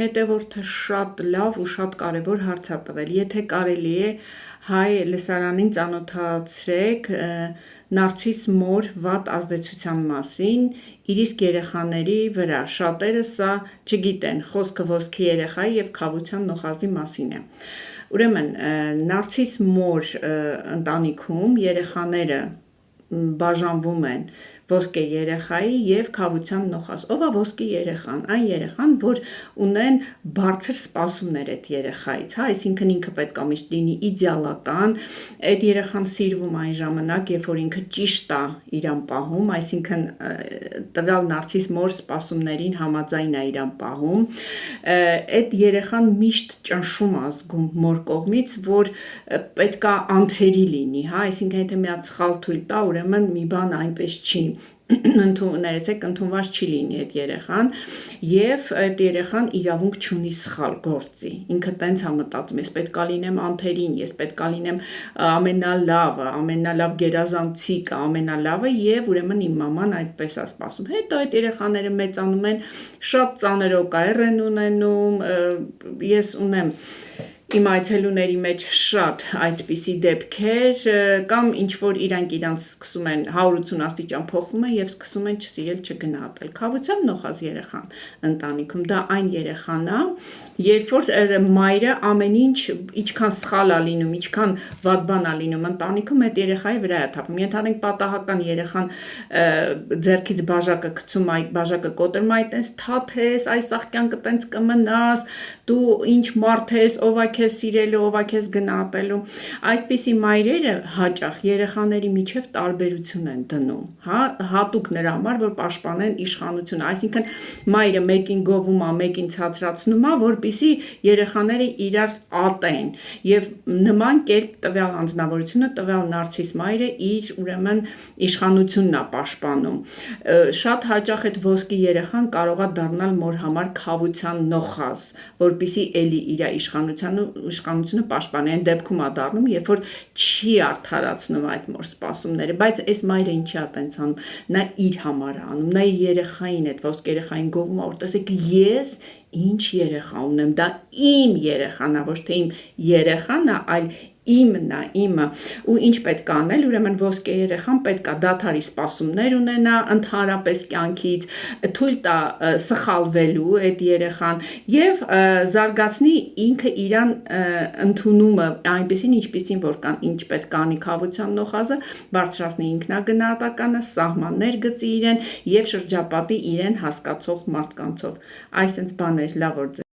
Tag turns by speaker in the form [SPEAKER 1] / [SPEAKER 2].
[SPEAKER 1] հետևորդը շատ լավ ու շատ կարևոր հարց է տվել։ Եթե կարելի է հայ լսարանին ծանոթացրեք Նարցիս Մոր վատ ազդեցության մասին իր իսկ երեխաների վրա։ Շատերը սա չգիտեն, խոսքը ոսկի երեխայի և քավության նոխազի մասին է։ Ուրեմն, Նարցիս Մոր ընտանիքում երեխաները բաժանվում են ոսկե երեխայի և քավության նոխազ։ Ով է ոսկի երեխան։ Այն երեխան, որ ունեն բարձր սպասումներ այդ երեխայից, այսինքն ինքը պետք է միշտ լինի իդեալական, այդ երեխան սիրվում այն ժամանակ, երբ որ ինքը ճիշտ է իրան պահում, այսինքն տվյալ Նարցիս Մոր սպասումներին համաձայն է իրան պահում, այդ երեխան միշտ ճնշում է զգում մոր կողմից, որ պետք է անթերի լինի, այսինքն եթե մի հատ սխալ թույլ տա, ուրեմն մի բան այնպես չի ընդունված չի լինի այդ երեխան, և այդ երեխան իրավունք չունի սխալ գործի, ինքը տենց է մտածում, ես պետք է լինեմ անթերին, ես պետք է լինեմ ամենալավը, ամենալավ գերազանցիկը, ամենալավը, և ուրեմն իմ մաման այդպես է սպասում։ Հետո այդ երեխաները մեծանում են, շատ ծանր օկայեռ են ունենում, ես ունեմ իմ այցելուների մեջ շատ այդպիսի դեպքեր, կամ ինչ-որ իրանք իրանց սկսում են 180 աստիճան փոխվում են և սկսում են չսիրել, չգնահատել։ Քավության նոխազ երեխան ընտանիքում, դա այն երեխան է, երբ որ մայրը ամեն ինչ, ինչքան սխալ է լինում, ինչքան վատ բան է լինում ընտանիքում, այդ երեխայի վրա է թափում։ Ենթադրենք պատահական երեխան ձեռքից բաժակը գցում, այդ բաժակը կոտրում, այ տենց թաթես, այս աղքյանքը տենց կմնաս, դու ինչ մարդ ես, ով է քեզ սիրելու, ով է քեզ գնահատելու։ Այսպիսի մայրերը հաճախ երեխաների միջև տարբերություն են դնում, հատուկ նրա համար, որ պաշտպանեն իշխանությունը, այսինքն մայրը մեկին գովում է, մեկին ցածրացնում է, որպեսզի երեխաները իրար ատեն, և նման կերպ տվյալ անձնավորությունը, տվյալ Նարցիս մայրը իր ուրեմն իշխանությունն է պաշտպանում։ Շատ հաճախ այդ ոսկի երեխան կարող է դառնալ մոր համար քավության նոխազ, որպեսզի էլի իր իշխանությունը պաշտպանի, այն դեպքում է դառնում, երբ որ չի արդարացնում այդ մոր սպասումները, բայց այս մայրը ինչի է տենց անում, նա իր համար է անում, նա իր երեխային, այդ ոսկե երեխային գովում է, որ տեսեք ես ինչ երեխա ունեմ, դա իմ երեխան է, ոչ թե իմ երեխան է, այլ իմն է, իմը, ու ինչ պետք է անել, ուրեմն ոսկե երեխան պետք է դադարի սպասումներ ունենա ընդհանրապես կյանքից, թույլ տա սխալվելու այդ երեխան և զարգացնի ինքը իրան ընդունումը այնպիսին, ինչպիսին որ կան, ինչ պետք է անի քավության նոխազը, բարձրացնի ինքնագնահատականը, սահմաններ գծի իրեն և շրջապատի իրեն հասկացող մարդկանցով, այսինքն բաներ, լավ որ